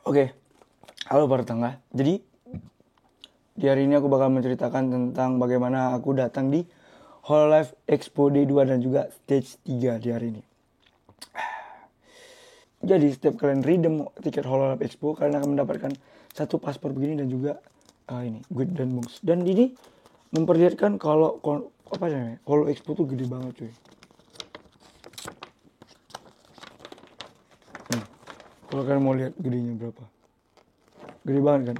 Oke, halo para tetangga. Jadi di hari ini aku bakal menceritakan tentang bagaimana aku datang di Hololive Expo Day 2 dan juga Stage 3 di hari ini. Jadi setiap kalian redeem tiket Hololive Expo, kalian akan mendapatkan satu paspor begini dan juga ini guide dan books. Dan ini memperlihatkan kalau Holo Expo tuh gede banget cuy. Kalau kalian mau lihat gedenya berapa, gede banget kan?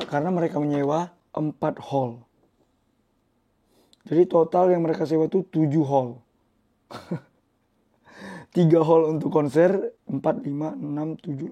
Karena mereka menyewa 4 hall. Jadi total yang mereka sewa tuh 7 hall. 3 hall untuk konser, 4, 5, 6, 7,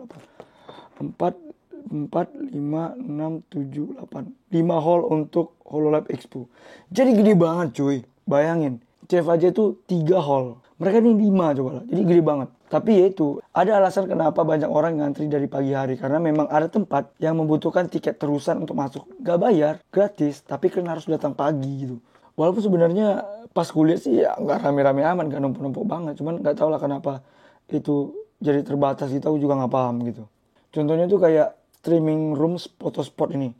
8. 4, 5, 6, 7, 8. 5 hall untuk Hololive Expo. Jadi gede banget cuy. Bayangin, CF aja tuh 3 hall. Mereka ini 5 coba lah. Jadi gede banget. Tapi ya itu, ada alasan kenapa banyak orang ngantri dari pagi hari. Karena memang ada tempat yang membutuhkan tiket terusan untuk masuk. Gak bayar, gratis. Tapi kalian harus datang pagi gitu. Walaupun sebenarnya pas kuliah sih ya gak rame-rame aman. Gak numpuk-numpuk banget. Cuman gak tau lah kenapa itu jadi terbatas gitu. Aku juga gak paham gitu. Contohnya tuh kayak streaming room photospot ini.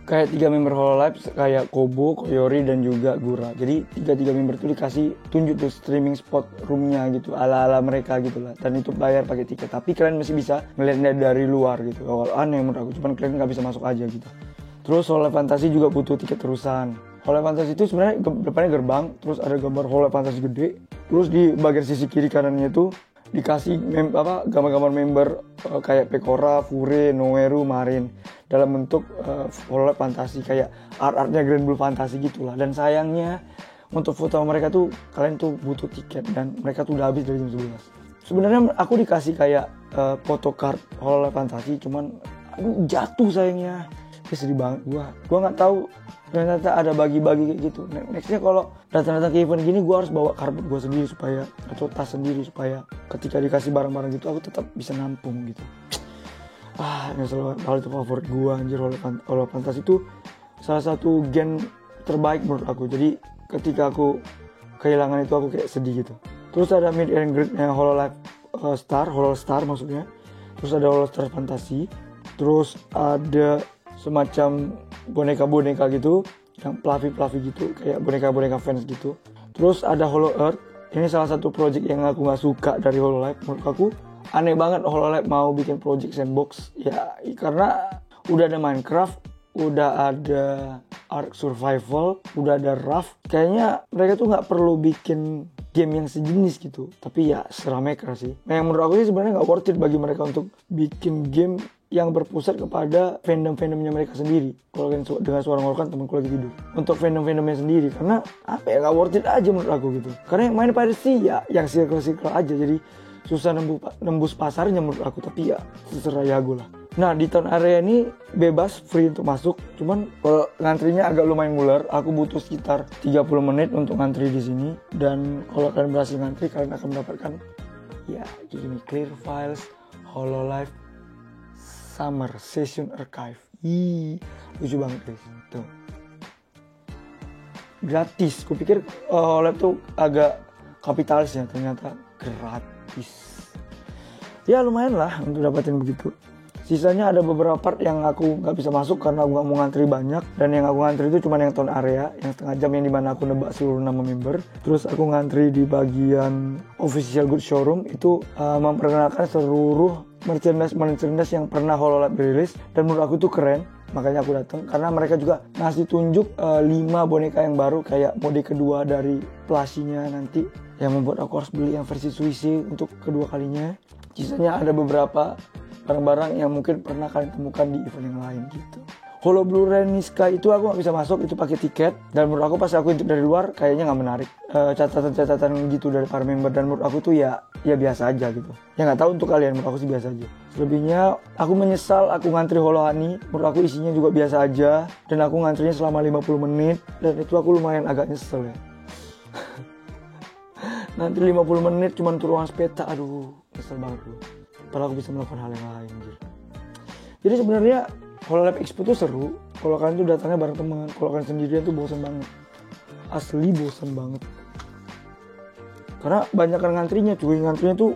Kayak 3 member Hololive kayak Kobo, Koyori, dan juga Gura. Jadi 3 member itu dikasih tunjuk tuh streaming spot roomnya gitu, ala-ala mereka gitu lah. Dan itu bayar pakai tiket. Tapi kalian masih bisa melihatnya dari luar gitu. Kalau aneh menurut aku, cuman kalian nggak bisa masuk aja gitu. Terus Hololive Fantasy juga butuh tiket terusan. Hololive Fantasy itu sebenarnya depannya gerbang, terus ada gambar Hololive Fantasy gede. Terus di bagian sisi kiri kanannya itu dikasih gambar-gambar member kayak Pekora, Fure, Noeru, Marin dalam bentuk Hololive Fantasy kayak art-artnya Grand Blue Fantasy gitulah. Dan sayangnya untuk foto mereka tuh kalian tuh butuh tiket dan mereka tuh udah habis dari jam 11. Sebenarnya aku dikasih kayak photocard Hololive Fantasy, cuman jatuh sayangnya. Sedih banget gua nggak tahu ternyata ada bagi-bagi kayak gitu. Nextnya kalau datang-datang ke event gini, gue harus bawa karpet gue sendiri atau tas sendiri supaya ketika dikasih barang-barang gitu aku tetap bisa nampung gitu. Ini selalu hal itu favorit gue anjir. Hololive Fantasy itu salah satu gen terbaik menurut aku. Jadi ketika aku kehilangan itu aku kayak sedih gitu. Terus ada meet and greet-nya Hololive Star maksudnya. Terus ada Hololive Star Fantasy. Terus ada semacam boneka-boneka gitu, yang fluffy gitu, kayak boneka-boneka fans gitu. Terus ada Hollow Earth. Ini salah satu project yang aku nggak suka dari Hololive. Menurut aku aneh banget Hololive mau bikin project sandbox. Ya karena udah ada Minecraft, udah ada Ark Survival, udah ada Raft. Kayaknya mereka tuh nggak perlu bikin game yang sejenis gitu. Tapi ya serah mereka sih. Nah yang menurut aku sih sebenarnya nggak worth it bagi mereka untuk bikin game yang berpusat kepada fandom-fandomnya mereka sendiri. Kalau kalian dengar suara ngorokan temanku lagi tidur. Untuk fandom-fandomnya sendiri. Karena gak worth it aja menurut aku gitu. Karena yang main piracy ya yang circle-circle aja. Jadi susah nembus pasarnya menurut aku. Tapi ya terserah Yago lah. Nah di town area ini bebas free untuk masuk. Cuman kalau ngantrinya agak lumayan nguler. Aku butuh sekitar 30 menit untuk ngantri di sini. Dan kalau kalian berhasil ngantri, kalian akan mendapatkan ya gini, clear files, Hololive Summer Session Archive. Lucu banget guys. Tuh. Gratis. Kupikir Hololive tuh agak kapitalis ya, ternyata gratis. Ya lumayan lah untuk dapetin begitu. Sisanya ada beberapa part yang aku gak bisa masuk karena aku gak mau ngantri banyak. Dan yang aku ngantri itu cuma yang town area, yang setengah jam yang dimana aku nebak seluruh nama member. Terus aku ngantri di bagian official goods showroom. Itu memperkenalkan seluruh merchandise yang pernah Hololive rilis. Dan menurut aku itu keren, makanya aku datang. Karena mereka juga ngasih tunjuk 5 boneka yang baru, kayak mode kedua dari plushinya nanti, yang membuat aku harus beli yang versi Suisse untuk kedua kalinya. Sisanya ada beberapa barang-barang yang mungkin pernah kalian temukan di event yang lain gitu. Holo Blu-ray Niska itu aku gak bisa masuk, itu pakai tiket. Dan menurut aku pas aku intip dari luar kayaknya gak menarik. Catatan-catatan gitu dari para member. Dan menurut aku tuh ya ya biasa aja gitu. Ya nggak tahu untuk kalian, menurut aku sih biasa aja. Selebihnya aku menyesal aku ngantri Holohani, menurut aku isinya juga biasa aja, dan aku ngantrinya selama 50 menit, dan itu aku lumayan agak nyesel ya. Nanti 50 menit cuman turun ruang sepeta, aduh kesel banget gue. Padahal aku bisa melakukan hal yang lain anjir. Jadi sebenarnya Hololab Expo tuh seru kalau kalian tuh datangnya bareng teman. Kalau kalian sendirian tuh bosan banget, asli bosan banget. Karena banyak kan ngantrinya, cuy. Ngantrinya tuh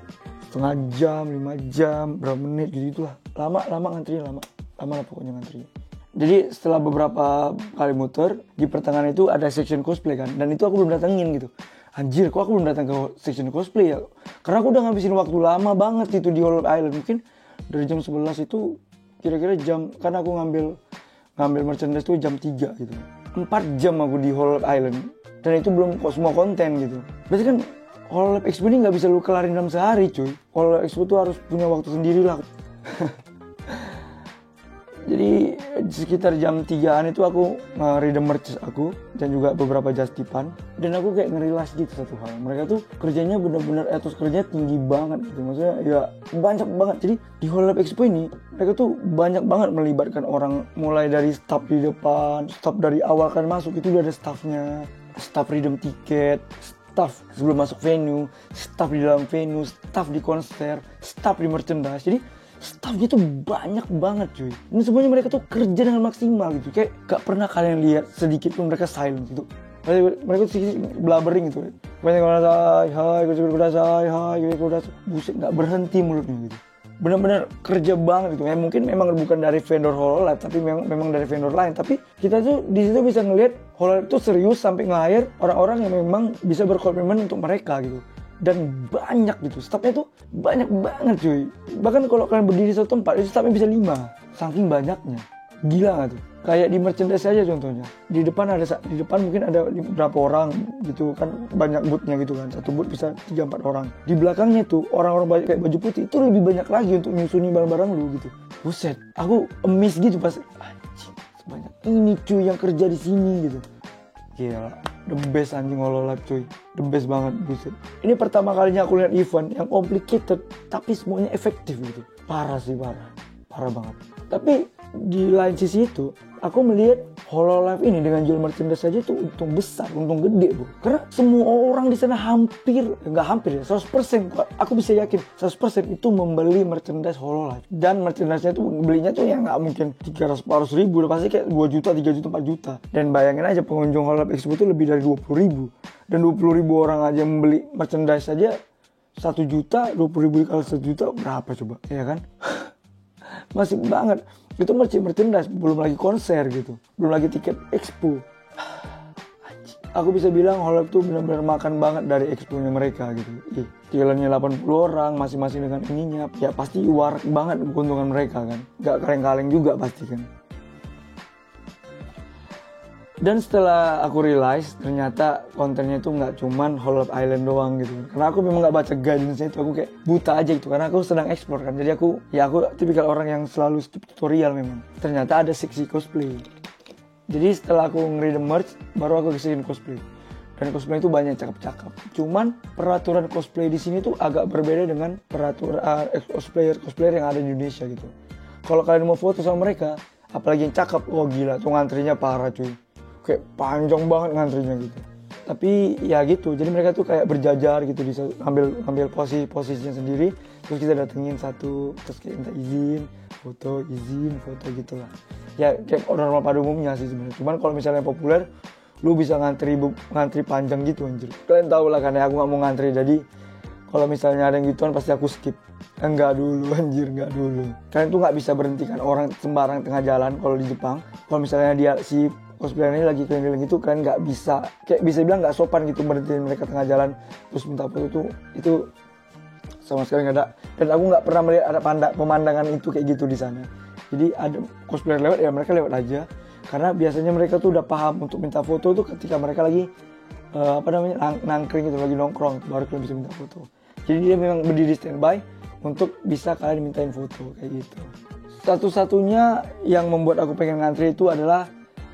setengah jam, 5 jam, berapa menit gitu lah. Lama ngantrinya, lama lah pokoknya ngantrinya. Jadi setelah beberapa kali muter, di pertengahan itu ada section cosplay kan, dan itu aku belum datengin gitu. Anjir, kok aku belum datang ke section cosplay ya? Karena aku udah ngabisin waktu lama banget itu di Hololab Island. Mungkin dari jam 11 itu kira-kira jam, karena aku ngambil merchandise tuh jam 3 gitu. 4 jam aku di Hololab Island, dan itu belum semua konten gitu. Berarti kan Hololab Expo ini gak bisa lu kelarin dalam sehari cuy. Hololab Expo tuh harus punya waktu sendiri lah. Jadi sekitar jam 3an itu aku nge-redeem merch aku dan juga beberapa justipan, dan aku kayak nge-realize gitu satu hal. Mereka tuh kerjanya benar-benar etos kerjanya tinggi banget gitu. Maksudnya ya banyak banget. Jadi di Hololab Expo ini mereka tuh banyak banget melibatkan orang, mulai dari staff di depan, staff dari awal kan masuk itu udah ada staffnya, staff redeem tiket, staff sebelum masuk venue, staff di dalam venue, staff di konser, staff di merchandise. Jadi staffnya tuh banyak banget cuy. Ini semuanya mereka tuh kerja dengan maksimal gitu. Kayak gak pernah kalian lihat sedikit pun mereka silent gitu. Mereka tuh sedikit blabbering gitu. Banyak kudasai, hai, kudasai. Buset, gak berhenti mulutnya gitu. Benar-benar kerja banget gitu. Ya mungkin memang bukan dari vendor Hololab, tapi memang dari vendor lain. Tapi kita tuh di situ bisa ngelihat Hololab tuh serius sampai nge-hire orang-orang yang memang bisa berkomitmen untuk mereka gitu. Dan banyak gitu, staffnya tuh banyak banget cuy. Bahkan kalau kalian berdiri satu tempat itu staffnya bisa 5, saking banyaknya. Gila gak tuh? Kayak di merchandise aja contohnya, di depan mungkin ada berapa orang gitu kan, banyak boothnya gitu kan, satu booth bisa 3-4 orang. Di belakangnya tuh orang-orang kayak baju putih itu lebih banyak lagi untuk nyusuni barang-barang lu gitu. Buset, aku amazed gitu pas anjing sebanyak ini cuy yang kerja di sini gitu. Gila, the best anjing Hololab cuy, the best banget, buset. Ini pertama kalinya aku lihat event yang complicated tapi semuanya efektif gitu. Parah sih, parah banget. Tapi di lain sisi itu, aku melihat Hololab ini dengan jual merchandise saja tuh untung besar, untung gede bro. Karena semua orang di sana nggak hampir ya, 100%, aku bisa yakin 100% itu membeli merchandise Hololab. Dan merchandise-nya tuh belinya tuh ya nggak mungkin 300-400 ribu, udah pasti kayak 2 juta, 3 juta, 4 juta. Dan bayangin aja pengunjung Hololab Expo itu lebih dari 20 ribu. Dan 20 ribu orang aja membeli merchandise saja 1 juta, 20 ribu kali 1 juta berapa coba, ya kan? Masih banget. Itu merchandise, belum lagi konser gitu, belum lagi tiket expo. Aku bisa bilang Hololab tuh benar-benar makan banget dari expo-nya mereka gitu. Talentnya 80 orang, masing-masing dengan ininya, ya pasti warak banget keuntungan mereka kan. Gak kaleng-kaleng juga pasti kan. Dan setelah aku realize ternyata kontennya itu nggak cuman Hololab Island doang gitu. Karena aku memang nggak baca guidance-nya itu, aku kayak buta aja gitu. Karena aku sedang explore kan. Jadi aku tipikal orang yang selalu skip tutorial memang. Ternyata ada seksi cosplay. Jadi setelah aku nge-read merch, baru aku kesekin cosplay. Dan cosplay itu banyak cakep-cakep. Cuman peraturan cosplay di sini tuh agak berbeda dengan peraturan cosplayer yang ada di Indonesia gitu. Kalau kalian mau foto sama mereka, apalagi yang cakep, wah gila tuh ngantrinya parah cuy. Kayak panjang banget ngantrinya gitu. Tapi ya gitu, jadi mereka tuh kayak berjajar gitu, bisa ambil posisinya sendiri. Terus kita datengin satu, terus kayak minta izin foto gitu lah. Ya kayak orang normal pada umumnya sih sebenarnya. Cuman kalau misalnya populer, lu bisa ngantri panjang gitu anjir. Kalian tahu lah kan ya, aku gak mau ngantri. Jadi kalau misalnya ada yang gituan pasti aku skip. Enggak dulu anjir, enggak dulu. Kalian tuh gak bisa berhentikan orang sembarang tengah jalan kalau di Jepang. Kalau misalnya dia si cosplayer ini lagi keliling-keliling gitu, kalian nggak bisa, kayak bisa bilang nggak sopan gitu berhentiin mereka tengah jalan terus minta foto itu sama sekali nggak ada. Dan aku nggak pernah melihat ada pemandangan itu kayak gitu di sana. Jadi ada cosplayer lewat ya mereka lewat aja, karena biasanya mereka tuh udah paham untuk minta foto itu ketika mereka lagi nangkring gitu, lagi nongkrong, baru kalian bisa minta foto. Jadi dia memang berdiri standby untuk bisa kalian mintain foto kayak gitu. Satu-satunya yang membuat aku pengen ngantri itu adalah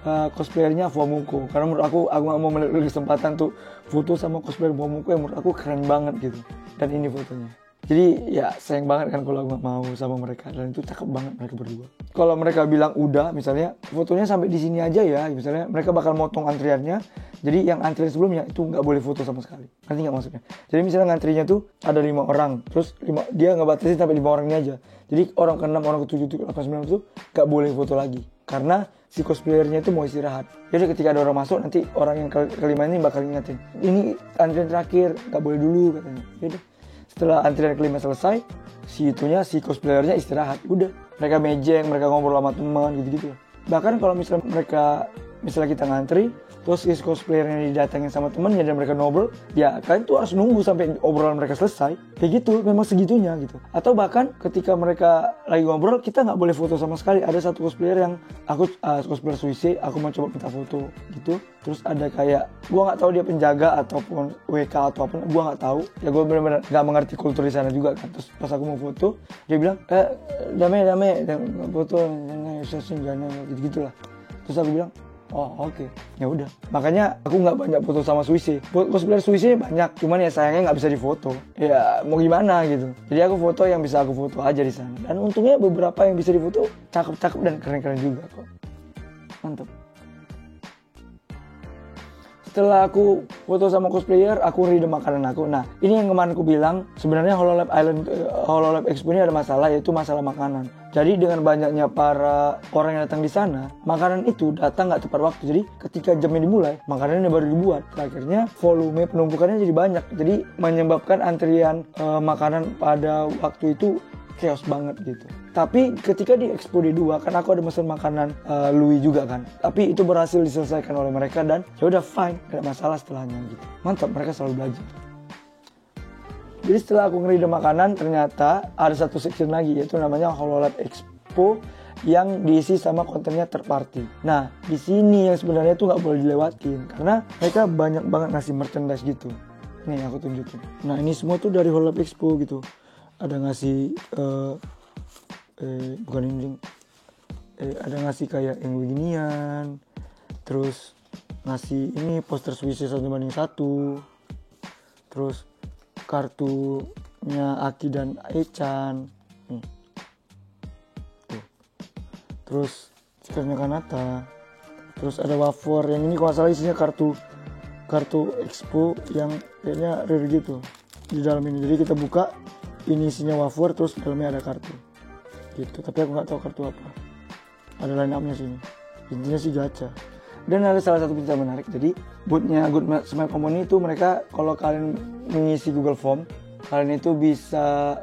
cosplayernya Fumiko, karena menurut aku gak mau melihat kesempatan tuh foto sama cosplayer Fumiko yang menurut aku keren banget gitu. Dan ini fotonya, jadi ya sayang banget kan kalau aku gak mau sama mereka, dan itu cakep banget mereka berdua. Kalau mereka bilang udah, misalnya fotonya sampai di sini aja ya, misalnya mereka bakal motong antriannya, jadi yang antrian sebelumnya itu nggak boleh foto sama sekali. Nanti nggak maksudnya. Jadi misalnya ngantrinya tuh ada 5 orang, terus dia nggak batasin sampai 5 orang ini aja. Jadi orang ke-6, orang ke-7, 8, 9 itu nggak boleh foto lagi, karena si cosplayernya itu mau istirahat. Jadi ketika ada orang masuk, nanti orang yang kelima ini bakal ingetin, ini antrian terakhir, nggak boleh dulu katanya. Jadi setelah antrian kelima selesai, si cosplayernya istirahat. Udah, mereka mejeng, mereka ngobrol sama teman gitu-gitu. Bahkan kalau misalnya kita ngantri, terus si cosplayernya didatengin sama temennya dan mereka ngobrol, ya kalian tuh harus nunggu sampai obrolan mereka selesai. Kayak gitu, memang segitunya gitu. Atau bahkan ketika mereka lagi ngobrol, kita nggak boleh foto sama sekali. Ada satu cosplayer yang aku cosplayer Suisse, aku mau coba minta foto gitu. Terus ada kayak, gua nggak tahu dia penjaga ataupun WK atau apa, gua nggak tahu. Ya gua benar-benar nggak mengerti kultur di sana juga kan. Terus pas aku mau foto, dia bilang, damai, foto, gitu-gitulah. Terus aku bilang, oh oke. Ya udah. Makanya aku nggak banyak foto sama Suisse. Cosplayer Suisse banyak, cuman ya sayangnya nggak bisa difoto. Ya mau gimana gitu. Jadi aku foto yang bisa aku foto aja di sana. Dan untungnya beberapa yang bisa difoto cakep-cakep dan keren-keren juga kok. Mantap. Setelah aku foto sama cosplayer, aku redeem makanan aku. Nah, ini yang kemarin aku bilang, sebenarnya Hololab Expo ini ada masalah, yaitu masalah makanan. Jadi dengan banyaknya para orang yang datang di sana, makanan itu datang nggak tepat waktu. Jadi ketika jamnya dimulai, makanannya baru dibuat. Akhirnya volume penumpukannya jadi banyak. Jadi menyebabkan antrian makanan pada waktu itu chaos banget gitu. Tapi ketika di Expo D2 kan aku ada pesan makanan Louis juga kan. Tapi itu berhasil diselesaikan oleh mereka dan ya udah fine, tidak masalah setelahnya gitu. Mantap, mereka selalu belajar. Jadi setelah aku ngerida makanan, ternyata ada satu section lagi, yaitu namanya Hololab Expo yang diisi sama kontennya third party. Nah, di sini yang sebenarnya tuh nggak boleh dilewatin karena mereka banyak banget ngasih merchandise gitu. Nih aku tunjukin. Nah ini semua tuh dari Hololab Expo gitu. Ada ngasih bukan ini, ada ngasih kayak yang beginian, terus ngasih ini poster Suisse 1:1, terus kartunya Aki dan Echan nih. Tuh. Terus stikernya Kanata, terus ada wafer yang ini kalau salah isinya kartu Expo yang kayaknya rare gitu di dalam ini. Jadi kita buka, ini isinya wafer, terus dalamnya ada kartu gitu, tapi aku nggak tahu kartu apa. Ada line up-nya sini, intinya sih gacha. Dan ada salah satu berita menarik, jadi bootnya Good Smile Company itu mereka kalau kalian mengisi Google Form, kalian itu bisa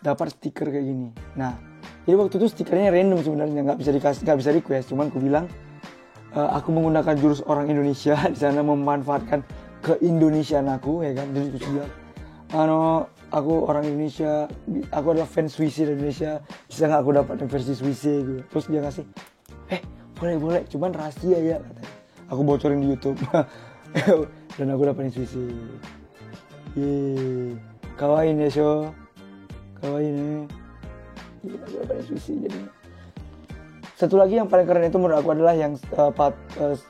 dapat stiker kayak gini. Nah, jadi waktu itu stikernya random sebenarnya, nggak bisa request, cuman aku bilang aku menggunakan jurus orang Indonesia di sana, memanfaatkan keindonesiaan aku ya kan. Jadi aku bilang, aku orang Indonesia, aku adalah fans Suisse dari Indonesia, bisa nggak aku dapat versi Suisse gitu. Terus dia ngasih, boleh, cuman rahasia ya katanya. Aku bocorin di YouTube dan aku dapetin Suisse. Yeay, kawaii ya show, kawaii nih. Aku dapetin Suisse jadinya. Satu lagi yang paling keren itu menurut aku adalah yang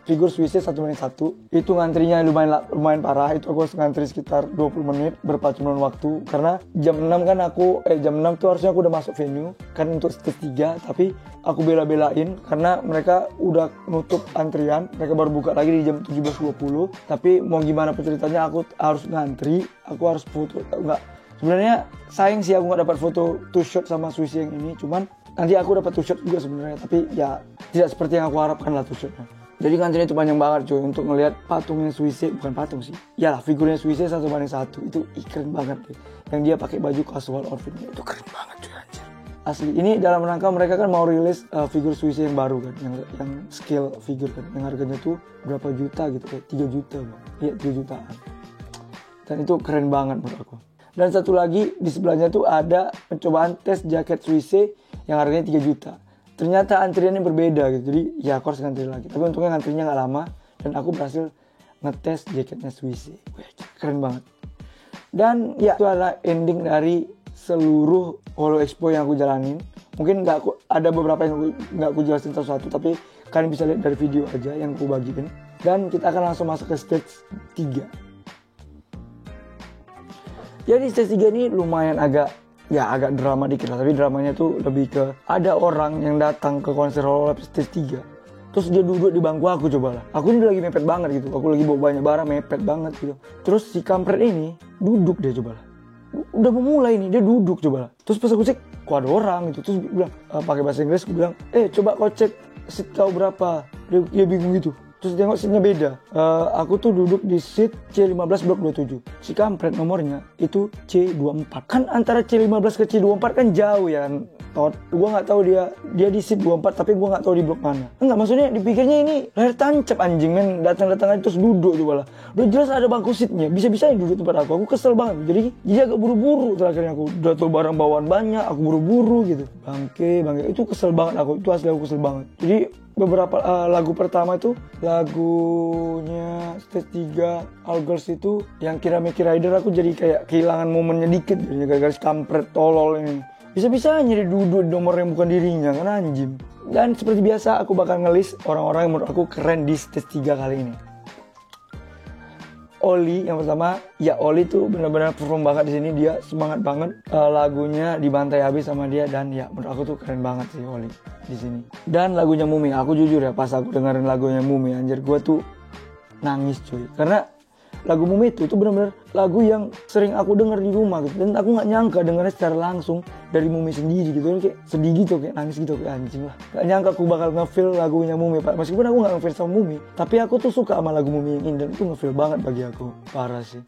figur Suisse 1:1. Itu ngantrinya lumayan parah. Itu aku harus ngantri sekitar 20 menit berpacuan waktu. Karena jam 6 kan jam 6 tuh harusnya aku udah masuk venue kan untuk stage 3. Tapi aku bela-belain karena mereka udah nutup antrian. Mereka baru buka lagi di jam 17.20. Tapi mau gimana ceritanya, aku harus ngantri. Aku harus foto. Enggak. Sebenarnya sayang sih aku gak dapat foto two shot sama Suisse yang ini. Cuman nanti aku dapat two shot juga sebenarnya, tapi ya tidak seperti yang aku harapkan lah two shotnya. Jadi kantinnya itu panjang banget cuy untuk ngelihat patungnya Suisse, bukan patung sih. Yalah, figurnya Suisse 1:1 itu keren banget deh. Yang dia pakai baju casual outfitnya itu keren banget cuy anjir. Asli, ini dalam rangka mereka kan mau rilis figur Suisse yang baru kan, yang scale figure kan, yang harganya tuh berapa juta gitu, kayak 3 juta bang. Iya 3 jutaan. Dan itu keren banget menurut aku. Dan satu lagi di sebelahnya tuh ada percobaan tes jaket Suisse yang harganya 3 juta. Ternyata antriannya berbeda gitu. Jadi ya aku harus ngantri lagi. Tapi untungnya ngantrinya gak lama. Dan aku berhasil ngetes jaketnya Suisse. Keren banget. Dan ya itu adalah ending dari seluruh Holo Expo yang aku jalanin. Mungkin ada beberapa yang nggak aku jelasin satu-satu, tapi kalian bisa lihat dari video aja yang aku bagiin. Dan kita akan langsung masuk ke stage 3. Jadi stage 3 ini lumayan agak drama dikit lah, tapi dramanya tuh lebih ke ada orang yang datang ke konser Hololive stage 3. Terus dia duduk di bangku aku, coba lah. Aku ini lagi mepet banget gitu. Aku lagi bawa banyak barang, mepet banget gitu. Terus si kampret ini duduk dia, coba lah. Udah mau mulai nih, dia duduk, coba lah. Terus pas aku cek, kok ada orang gitu. Terus bilang, pakai bahasa Inggris, aku bilang, coba kau cek seat kau berapa. Dia bingung gitu. Terus tengok seatnya beda. Aku tuh duduk di seat C15 blok 27. Si kampret nomornya itu C24. Kan antara C15 ke C24 kan jauh ya kan. Gue nggak tahu dia di seat 24, tapi gue nggak tahu di blok mana. Enggak, maksudnya dipikirnya ini layar tancap anjing men, datang-datang aja terus duduk, coba lah. Udah jelas ada bangku seatnya, bisa-bisanya duduk tempat aku kesel banget. Jadi agak buru-buru terakhirnya, aku udah tuh barang bawaan banyak, aku buru-buru gitu. Bangke, itu kesel banget aku, itu asli aku kesel banget. Jadi beberapa lagu pertama itu lagunya stage 3 All Girls itu yang Kirami Rider, aku jadi kayak kehilangan momennya dikit gara-gara kampret tolol ini. Bisa-bisanya dia duduk di nomor yang bukan dirinya, kan anjing. Dan seperti biasa aku bakal ngelis orang-orang yang menurut aku keren di stage 3 kali ini. Oli yang pertama, ya Oli tuh benar-benar perform banget di sini, dia semangat banget. Lagunya dibantai habis sama dia, dan ya menurut aku tuh keren banget sih Oli di sini. Dan lagunya Mumi, aku jujur ya, pas aku dengerin lagunya Mumi, anjir gue tuh nangis cuy. Karena lagu Mumi itu benar-benar lagu yang sering aku denger di rumah gitu, dan aku nggak nyangka dengarnya secara langsung dari Mumi sendiri gitu, kayak sedih gitu, kayak nangis gitu, kayak anjing lah. Gak nyangka aku bakal ngefeel lagunya Mumi, meskipun aku nggak ngefeel sama Mumi, tapi aku tuh suka sama lagu Mumi yang ini, dan itu ngefeel banget bagi aku, parah sih.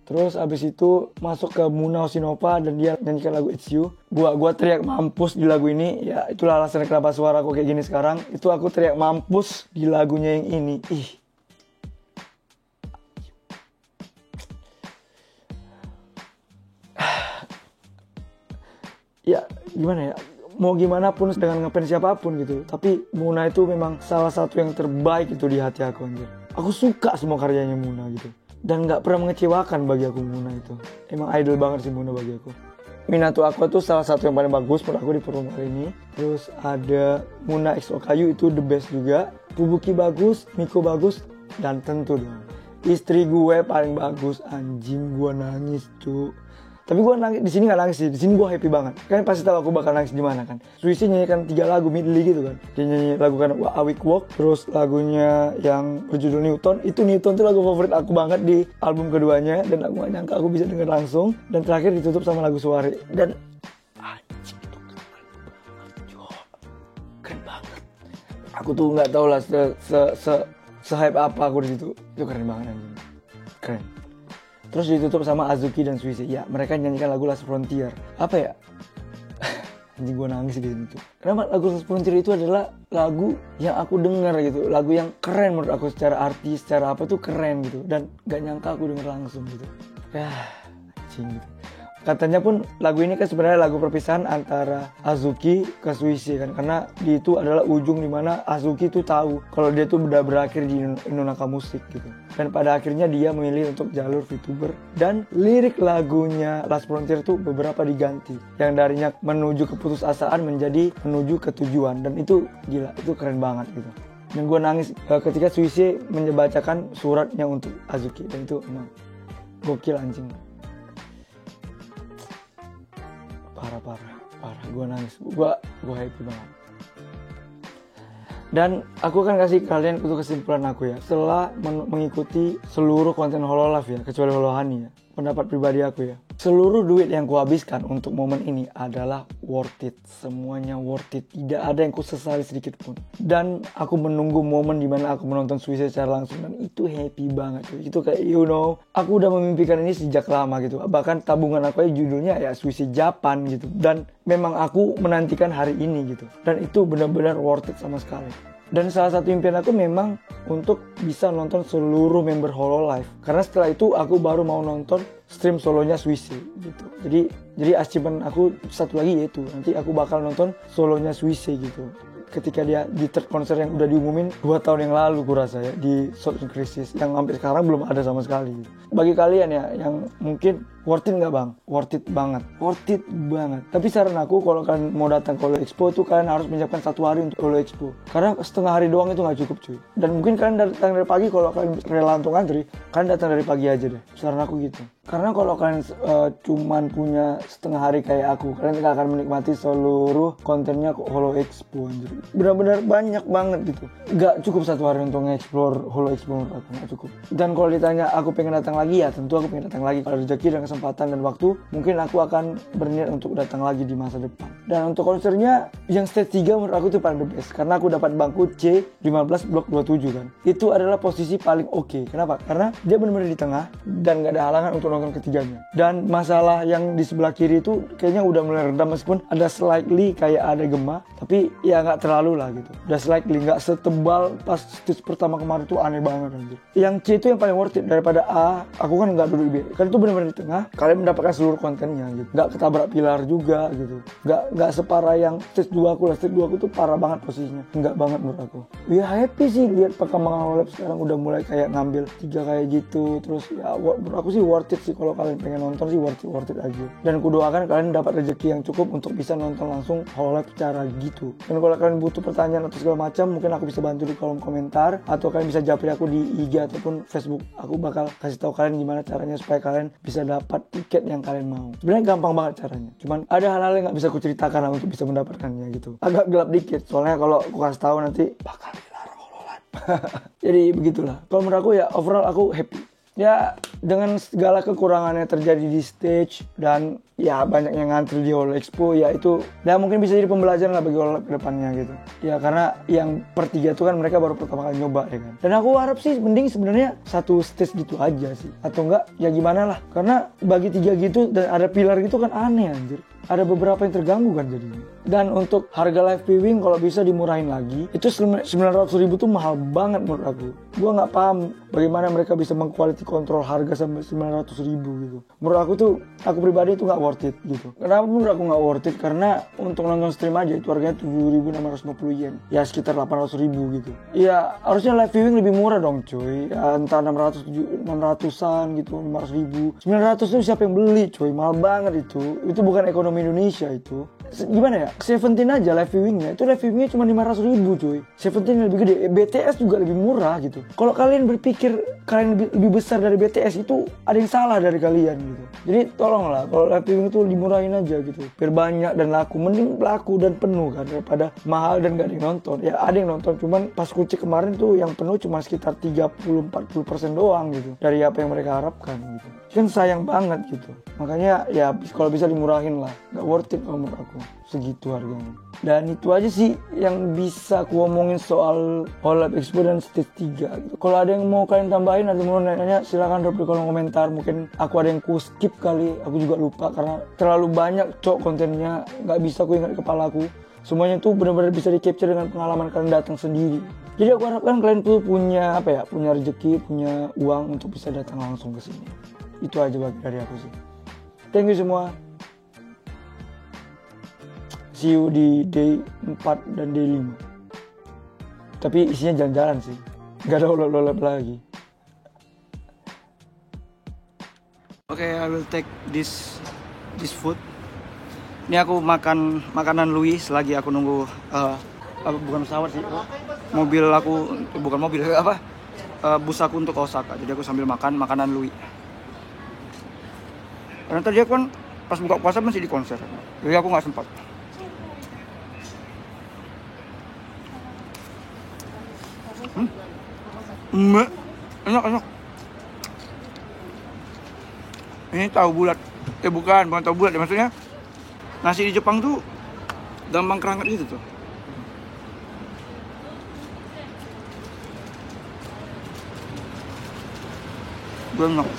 Terus abis itu masuk ke Muna Osinova dan dia nyanyikan lagu It's You. Gua teriak mampus di lagu ini, ya itulah alasan kenapa suara aku kayak gini sekarang. Itu aku teriak mampus di lagunya yang ini. Ya gimana ya, mau gimana pun dengan ngefans siapapun gitu, tapi Muna itu memang salah satu yang terbaik itu di hati aku anjir. Aku suka semua karyanya Muna gitu, dan gak pernah mengecewakan bagi aku Muna itu. Emang idol banget sih Muna bagi aku. Minato Aqua tuh salah satu yang paling bagus menurut aku di promo kali ini. Terus ada Muna X Okayu itu the best juga. Fubuki bagus, Miko bagus, dan tentu dong Istri Gue paling bagus. Anjing, gue nangis cu. Tapi gue nangis di sini nggak nangis sih, di sini gue happy banget. Kalian pasti tahu aku bakal nangis di mana kan. Suisi nyanyikan 3 lagu medley gitu kan. Dia nyanyi lagu kan Awake Walk, terus lagunya yang berjudul Newton. Itu Newton tuh lagu favorit aku banget di album keduanya, dan aku gak nyangka aku bisa denger langsung. Dan terakhir ditutup sama lagu Suare. Dan anjing itu keren banget. Aku tuh nggak tahu lah se-hype apa aku di situ. Itu keren banget anjing. Keren. Terus ditutup sama Azuki dan Suisi. Ya, mereka nyanyikan lagu Last Frontier. Apa ya? Anjing, gue nangis di situ. Karena lagu Last Frontier itu adalah lagu yang aku dengar gitu. Lagu yang keren menurut aku secara artis, secara apa tuh keren gitu. Dan gak nyangka aku denger langsung gitu. Ya, anjing gitu. Katanya pun lagu ini kan sebenarnya lagu perpisahan antara Azuki ke Suisi kan, karena di itu adalah ujung dimana Azuki tuh tahu kalau dia tuh udah berakhir di Inunaka Musik gitu, dan pada akhirnya dia memilih untuk jalur VTuber. Dan lirik lagunya Last Frontier tuh beberapa diganti, yang darinya menuju keputusasaan menjadi menuju ketujuan, dan itu gila, itu keren banget gitu. Dan gue nangis ketika Suisi membacakan suratnya untuk Azuki, dan itu emang gokil anjing. Parah, gue nangis, gue happy banget. Dan aku akan kasih kalian untuk kesimpulan aku ya, setelah mengikuti seluruh konten Hololive ya, kecuali Holohani ya, pendapat pribadi aku ya, seluruh duit yang kuhabiskan untuk momen ini adalah worth it, semuanya worth it, tidak ada yang kusesali sedikit pun. Dan aku menunggu momen dimana aku menonton Suicide secara langsung, dan itu happy banget cuy. Itu kayak aku udah memimpikan ini sejak lama gitu, bahkan tabungan aku judulnya ya Suicide Japan gitu, dan memang aku menantikan hari ini gitu, dan itu benar-benar worth it sama sekali. Dan salah satu impian aku memang untuk bisa nonton seluruh member Hololive, karena setelah itu aku baru mau nonton stream solonya Suisi gitu. Jadi achievement aku satu lagi yaitu nanti aku bakal nonton solonya Suisi gitu. ketika dia di third konser yang udah diumumin 2 tahun yang lalu kurasa ya, di South Crisis, yang sampai sekarang belum ada sama sekali. Bagi kalian ya yang mungkin worth it nggak bang? Worth it banget. Worth it banget. Tapi saran aku kalau kalian mau datang ke Holo Expo tuh kalian harus menyiapkan 1 hari untuk Holo Expo. Karena setengah hari doang itu nggak cukup cuy. Dan mungkin kalian datang dari pagi, kalau kalian rela untuk antri, kalian datang dari pagi aja deh. Saran aku gitu. Karena kalau kalian cuman punya setengah hari kayak aku, kalian gak akan menikmati seluruh kontennya Holo Expo anjir. Benar-benar banyak banget gitu. Gak cukup 1 hari untuk nge-explore Holo Expo menurut aku, gak cukup. Dan kalau ditanya aku pengen datang lagi, ya tentu aku pengen datang lagi. Kalau rezeki dan kesempatan dan waktu, mungkin aku akan berniat untuk datang lagi di masa depan. Dan untuk konsernya yang stage 3 menurut aku itu paling the best. Karena aku dapat bangku C15 blok 27 kan. Itu adalah posisi paling oke. Kenapa? Karena dia benar-benar di tengah dan gak ada halangan untuk nonton ketiganya. Dan masalah yang di sebelah kiri itu kayaknya udah mulai reda, meskipun ada slightly kayak ada gema, tapi ya nggak terlalu lah gitu. Udah slightly, nggak setebal pas stage pertama kemarin tuh, aneh banget anjir. Yang C itu yang paling worth it daripada A. Aku kan nggak duduk di B, kan itu benar-benar di tengah. Kalian mendapatkan seluruh kontennya gitu. Nggak ketabrak pilar juga gitu. Nggak separah yang stage 2 aku lah. Stage 2 aku tuh parah banget posisinya. Nggak banget menurut aku. Ya happy sih lihat perkembangan Holo Lab sekarang udah mulai kayak ngambil 3 kayak gitu. Terus ya menurut aku sih worth it sih. Kalau kalian pengen nonton sih worth it aja. Dan kudoakan kalian dapat rezeki yang cukup untuk bisa nonton langsung Holo Lab secara gitu. Dan kalau kalian butuh pertanyaan atau segala macam, mungkin aku bisa bantu di kolom komentar, atau kalian bisa japri aku di IG ataupun Facebook. Aku bakal kasih tahu kalian gimana caranya supaya kalian bisa dapat tiket yang kalian mau. Sebenarnya gampang banget caranya. Cuman ada hal-hal yang nggak bisa aku ceritakan lah untuk bisa mendapatkannya gitu. Agak gelap dikit. Soalnya kalau aku kasih tahu nanti bakal dilarang Holo Lab. Jadi begitulah. Kalau menurut aku ya overall aku happy. Ya dengan segala kekurangannya terjadi di stage dan ya banyak yang ngantri di Holo Expo, ya itu ya mungkin bisa jadi pembelajaran lah bagi Holo Lab ke depannya gitu. Ya karena yang per 3 itu kan mereka baru pertama kali nyoba ya kan. Dan aku harap sih mending sebenarnya 1 stage gitu aja sih. Atau enggak ya gimana lah. Karena bagi 3 gitu dan ada pilar gitu kan aneh anjir. Ada beberapa yang terganggu kan jadinya. Dan untuk harga live viewing kalau bisa dimurahin lagi, itu 900.000 tuh mahal banget menurut aku. Gua nggak paham bagaimana mereka bisa mengquality control harga sampai 900.000 gitu. Menurut aku tuh, aku pribadi itu nggak worth it gitu. Kenapa menurut aku nggak worth it? Karena untuk nonton stream aja itu harganya 7.650 yen. Ya sekitar 800.000 gitu. Ya harusnya live viewing lebih murah dong cuy. Ya, entah 600-an gitu, 500.000. 900 tuh siapa yang beli cuy? Mahal banget itu. Itu bukan ekonomi Indonesia itu. Gimana ya? Seventeen aja live viewingnya. Itu live viewingnya cuma 500.000 cuy. Seventeen lebih gede. BTS juga lebih murah gitu. Kalau kalian berpikir kalian lebih besar dari BTS, itu ada yang salah dari kalian gitu. Jadi tolonglah kalau live viewing itu dimurahin aja gitu. Biar banyak dan laku. Mending laku dan penuh kan daripada mahal dan gak ada yang nonton. Ya ada yang nonton, cuman pas ku cek kemarin tuh yang penuh cuma sekitar 30-40% doang gitu. Dari apa yang mereka harapkan gitu. Kan sayang banget gitu. Makanya ya kalau bisa dimurahin lah. Gak worth it kalau menurut aku. Segitu harganya. Dan itu aja sih yang bisa aku omongin soal Holo Lab Expo dan stage 3 gitu. Kalau ada yang mau kalian tambahin atau mau nanya, silahkan drop di kolom komentar. Mungkin aku ada yang ku skip kali, aku juga lupa karena terlalu banyak kontennya, gak bisa aku ingat di kepala aku. Semuanya tuh benar-benar bisa di capture dengan pengalaman kalian datang sendiri. Jadi aku harapkan kalian tuh punya punya rezeki, punya uang untuk bisa datang langsung ke sini. Itu aja dari aku sih. Thank you semua. See you di day 4 dan day 5. Tapi isinya jalan-jalan sih. Gak ada Holo Lab lagi. Oke, I will take this food. Ini aku makan makanan Louis selagi aku nunggu bukan pesawat sih. Mobil aku bukan mobil bus aku untuk Osaka. Jadi aku sambil makan makanan Louis. Karena tadi aku kan pas buka puasa masih di konser. Jadi aku nggak sempat. Enak. Ini tahu bulat. Bukan tahu bulat ya, maksudnya nasi di Jepang tuh gampang kerangat gitu tuh. Enak.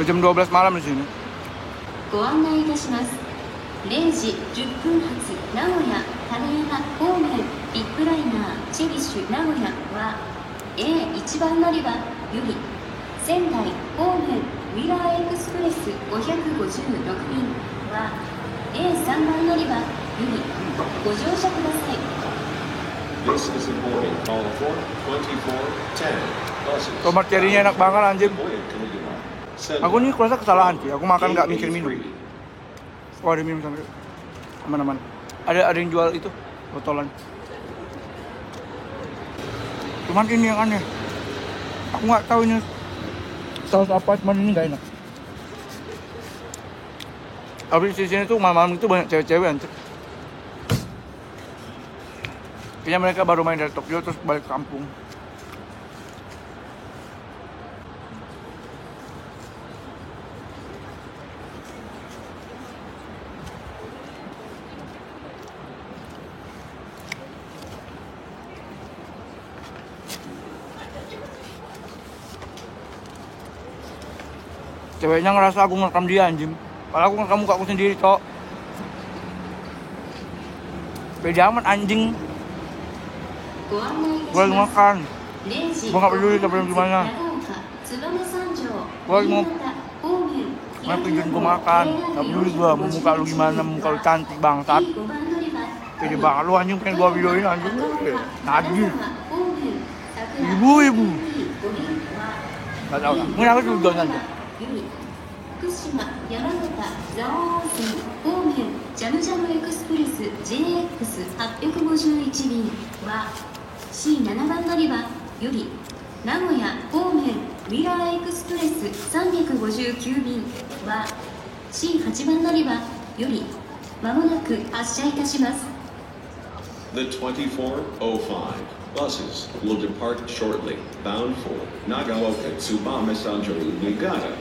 Jam 12 malam di sini. ご案内いたします。0時10分発名古屋金山神手名古屋は A1 番乗り場より仙台方面ウィラーエクスプレス556便は A3 番乗り場よりご乗車ください。 This is a boarding call for 2410 buses. Tuh materinya enak banget anjir. Boarding Caligula. Aku nih kurasa kesalahan sih. Aku makan nggak mikir minum. Oh ada minum sampai aman-aman. Ada yang jual itu botolan. Cuman ini yang aneh. Aku nggak tahu ini saus apa, cuman ini nggak enak. Habis di sini tuh malam-malam itu banyak cewek-cewek anjir. Kayaknya mereka baru main dari Tokyo terus balik ke kampung. Ceweknya ngerasa aku ngerekam dia anjing. Padahal aku ngerekam muka aku sendiri, cok. Beda amat anjing. Gue lagi makan. Gue gak peduli sampai gimana. Gue lagi mau pijetin gue makan. Gak peduli gue mau muka lu gimana, muka lu cantik bangsat. Pede banget lu anjing pengen gue videoin anjing. Najis. Ibu. Gak tau lah. Mungkin aku juga nanti. 福島、山形、蔵王線方面ジャムジャムエクスプレス JX851 便は C7 番乗り場より名古屋方面ウィラーエクスプレス359便は C8 番乗り場よりまもなく発車いたします。 The 2405 buses will depart shortly, bound for Nagaoka, Tsubame, Sanjo, Niigata.